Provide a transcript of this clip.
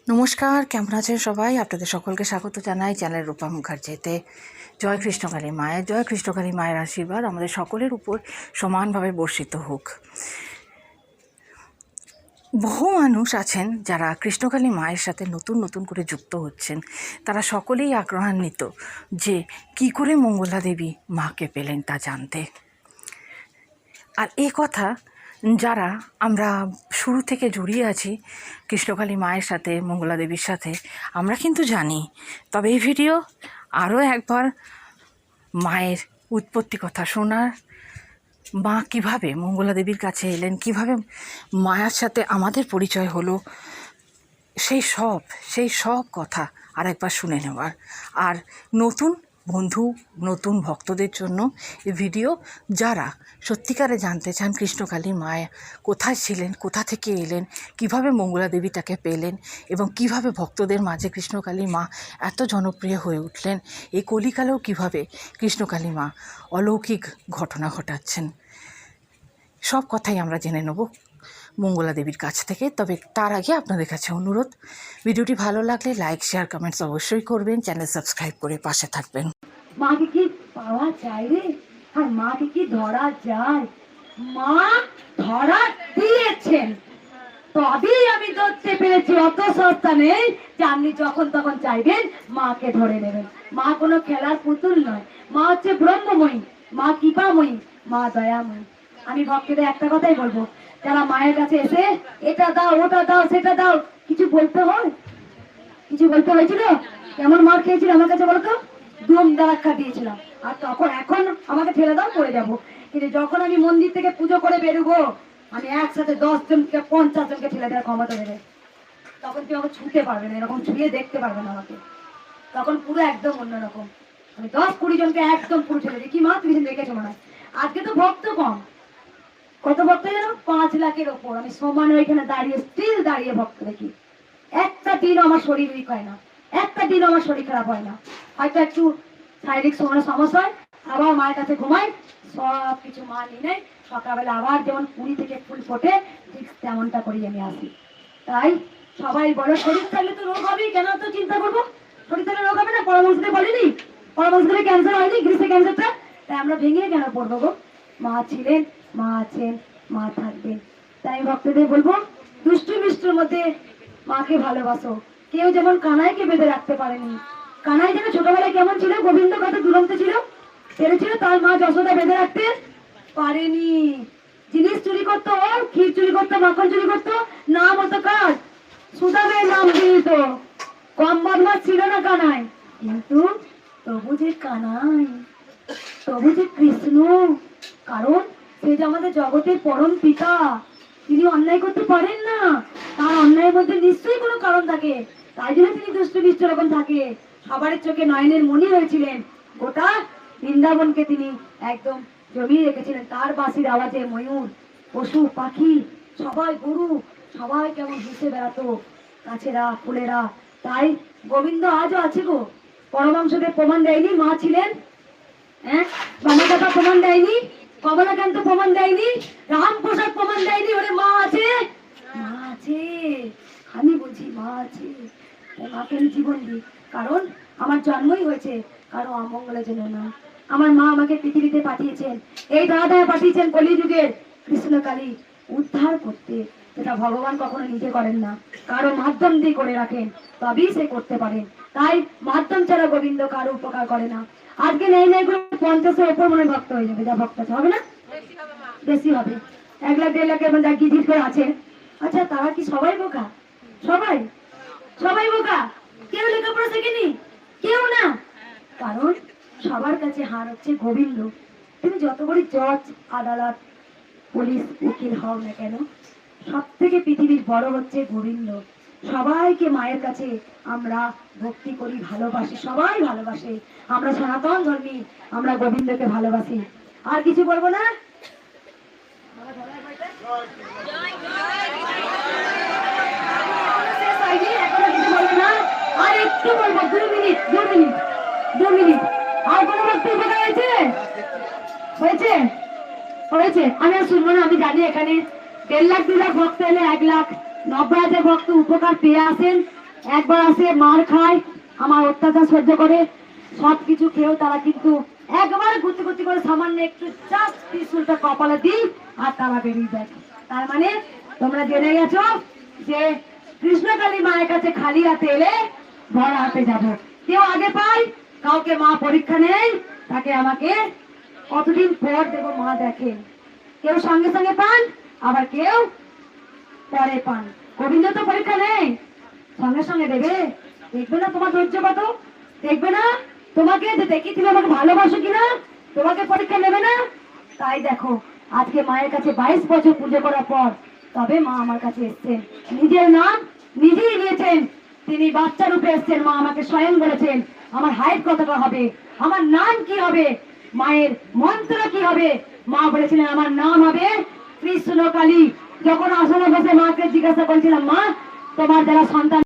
নমস্কার, কেমন আছেন সবাই? আপনাদের সকলকে স্বাগত জানাই চ্যানেল রূপা মুখার্জিতে। জয় কৃষ্ণকালী মায়ের, জয় কৃষ্ণকালী মায়ের আশীর্বাদ আমাদের সকলের উপর সমানভাবে বর্ষিত হোক। বহু মানুষ আছেন যারা কৃষ্ণকালী মায়ের সাথে নতুন নতুন করে যুক্ত হচ্ছেন। তারা সকলেই আগ্রহান্বিত যে কি করে মঙ্গলা দেবী মাকে পেলেন তা জানতে। আর এই কথা যারা আমরা শুরু থেকে জড়িয়ে আছি কৃষ্ণকালী মায়ের সাথে, মঙ্গলা দেবীর সাথে, আমরা কিন্তু জানি। তবে এই ভিডিও আরও একবার মায়ের উৎপত্তি কথা শোনার, মা কিভাবে মঙ্গলা দেবীর কাছে এলেন, কিভাবে মায়ের সাথে আমাদের পরিচয় হলো, সেই সব কথা আর একবার শুনে নেওয়ার। আর নতুন বন্ধু, নতুন ভক্তদের জন্য এই ভিডিও, যারা সত্যিকারে জানতে চান কৃষ্ণকালী মায়া কোথায় ছিলেন, কোথা থেকে এলেন, কিভাবে মঙ্গলা দেবী তাকে পেলেন এবং কিভাবে ভক্তদের মাঝে কৃষ্ণকালী মা এত জনপ্রিয় হয়ে উঠলেন, এই কলিকালেও কিভাবে কৃষ্ণকালী মা অলৌকিক ঘটনা ঘটাচ্ছেন, সব কথাই আমরা জেনে নেব মঙ্গলা দেবীর কাছ থেকে। তবে তার আগে আপনাদের কাছে অনুরোধ, ভিডিওটি ভালো লাগলে লাইক, শেয়ার, কমেন্টস অবশ্যই করবেন, চ্যানেল সাবস্ক্রাইব করে পাশে থাকবেন। মাকে কি পাওয়া যায় রে? আর মাকে কি ধরা যায়? মা ধরা দিয়েছেন, তবেই আমি ধরতে পেরেছি। অত সস্তা নেই যে আপনি যখন তখন চাইবেন মাকে ধরে নেবেন। মা কোনো খেলার পুতুল নয়। মা হচ্ছে ব্রহ্মময়ী, মা কৃপাময়ী, মা দয়াময়ী। আমি ভক্তদের একটা কথাই বলবো, যারা মায়ের কাছে এসে এটা দাও, ওটা দাও, সেটা দাও, কিছু বলতে হয়? কিছু বলতে হয়েছিল? কেমন মার খেয়েছিল আমার কাছে বলতো? দুম দারাক্ষা দিয়েছিলাম। আর তখন এখন আমাকে ঠেলে দাও, পড়ে যাবো। কিন্তু যখন আমি মন্দির থেকে পুজো করে বেরোবো, আমি একসাথে 10 জনকে 50 জনকে ঠেলে দেওয়ার ক্ষমতা দেবে। তখন তুই আমাকে ছুঁতে পারবে না, এরকম ছুঁয়ে দেখতে পারবে না আমাকে। তখন পুরো একদম অন্যরকম। আমি 10-20 জনকে একদম পুরো ঠেলে দিই। কি মা, তুমি দেখেছো মনে হয়? আজকে তো ভক্ত কম। কত ভক্ত যেন? 5 লাখের ওপর। আমি সমান ওইখানে দাঁড়িয়ে, স্টিল দাঁড়িয়ে ভক্ত দেখি। একটা দিন আমার শরীর উইক হয় না, একটা দিন আমার শরীর খারাপ হয় না। হয়তো একটু শারীরিক সমস্যা হয়, আবার মায়ের কাছে ঘুমাই, সব কিছু মা নিয়ে নেয়। সকালবেলা আবার যেমন পুরী থেকে ফুল ফোটে, ঠিক তেমনটা করি আমি আসি। তাই সবাই বলে শরীর থাকলে তো রোগ হবেই, কেন তো চিন্তা করবো? শরীর থাকলে রোগ হবে না? পরামর্শতে বলিনি? পরামর্শতে ক্যান্সার হয়নি, গ্রীষ্মে ক্যান্সারটা? তাই আমরা ভেঙে কেন পড়বো গো? মা ছিলেন, মা আছেন, মা থাকবেন। তাই ভক্তদের বলবো, দুষ্টু মিষ্টুর মধ্যে মাকে ভালোবাসো। কেউ যেমন কানাইকে বেঁধে রাখতে পারেনি। কানাই যেন ছোটবেলায় কেমন ছিল, গোবিন্দ কত দুরন্ত ছিল, পেরেছিল তার মা যশোদা বেঁধে রাখতে পারেনি। জিনিস চুরি করতো, ক্ষীর চুরি করতো, মাখন চুরি করতো, নাম হতো কাজ, সুদামের নাম দিত। কম বদমাস ছিল না কানাই, কিন্তু তবু যে কানাই, তবু যে কৃষ্ণ। কারণ সে যে আমাদের জগতের পরম পিতা, তিনি অন্যায় করতে পারেন না। তার অন্যায়ের মধ্যে নিশ্চয়ই কোনো কারণ থাকে, তাই জন্য তিনি দুষ্ট মিষ্ট রকম থাকে। সবার চোখে নয়নের মণি হয়েছিলেন, গোটা বৃন্দাবনকে তিনি একদম জমিয়ে রেখেছিলেন। তার বাঁশির আওয়াজে ময়ূর, পশু পাখি, সবাই, গরু, সবাই কেমন হেসে বেড়াতো, গাছেরা, ফুলেরা। তাই গোবিন্দ আজও আছে গো। পরমাংশদের প্রমাণ দেয়নি মা ছিলেন? হ্যাঁ, বামাদাদা প্রমাণ দেয়নি? কমলাকান্ত প্রমাণ দেয়নি? রামপ্রসাদ প্রমাণ দেয়নি? ওরে মা আছে, মা আছে। আমি বলছি মা আছে, মাকে আমি জীবন দিই। কারণ আমার জন্মই হয়েছে কারো অমঙ্গলের জন্য না। আমার মা আমাকে পৃথিবীতে পাঠিয়েছেন, এই দাদা পাঠিয়েছেন কলিযুগের কৃষ্ণকালী উদ্ধার করতে, যেটা ভগবান কখনো নিজে করেন না, কারো মাধ্যম দিয়ে করে রাখেন, তবেই সে করতে পারেন। তাই মাধ্যম ছাড়া গোবিন্দ কারো উপকার করে না। আজকে নেই নেই করে 50-এর ওপর মনে ভক্ত হয়ে যাবে, যা ভক্ত আছে। হবে না? বেশি হবে। 1 লাখ 1.5 লাখের মধ্যে গিজিট করে আছে। আচ্ছা, তারা কি সবাই বোকা? সবাই সবাই বোকা? কেউ লেখাপড়া শেখেনি? কেউ না। কারণ সবার কাছে হার হচ্ছে গোবিন্দ। তুমি যত বড় জজ, আদালত, পুলিশ, উকিল হও না কেন, সব থেকে পৃথিবীর বড় হচ্ছে গোবিন্দ। সবাইকে মায়ের কাছে আমরা ভক্তি করি, ভালোবাসি, সবাই ভালোবাসে। আমরা সনাতন ধর্মী, আমরা গোবিন্দকে ভালোবাসি। আর কিছু বলবো না। আর একটু বলবো, 2 মিনিট। আর কোনো বক্তব্য হয়েছে? হয়েছে? হয়েছে? আমি আর শুনবো না। আমি জানি এখানে 1.5 লাখ 2 লাখ ভক্ত এলে 1,90,000 ভক্ত উপকার পেয়ে আসেন। একবার আসে মার খায়, আমার অত্যাচার সহ্য করে, সবকিছু খেয়েও তারা কিন্তু একবার গুতি গুতি করে সামান্য একটু জাস্ট ত্রিশূলটা কপালে দিই আর তারা বেরিয়ে যায়। তার মানে তোমরা জেনে গেছো যে কৃষ্ণকালী মায়ের কাছে খালি হাতে এলে ভরা হাতে যাবো। কেউ আগে পায়, কাউকে মা পরীক্ষা নেই, তাকে আমাকে কতদিন পর দেবো মা দেখে। কেউ সঙ্গে সঙ্গে পান, আবার কেউ পরে পান। গোবিন্দ তো পরীক্ষা নেই, সঙ্গে সঙ্গে দেবে। দেখবে না তোমার ধৈর্য কত, দেখবে না তোমাকে যে দেখি তুমি আমাকে ভালোবাসো কিনা, তোমাকে পরীক্ষা নেবে না। তাই দেখো আজকে মায়ের কাছে 22 বছর পুজো করার পর তবে মা আমার কাছে এসছেন, নিজের নাম নিজেই নিয়েছেন। তিনি বাচ্চা রূপে এসছেন, মা আমাকে স্বয়ং বলেছেন আমার হাইট কতটা হবে, আমার নাম কি হবে, মায়ের মন্ত্র কি হবে। মা বলেছিলেন আমার নাম হবে কৃষ্ণকালী। যখন আসলে বসে মাকে জিজ্ঞাসা করেছিলাম মা তোমার যারা সন্তান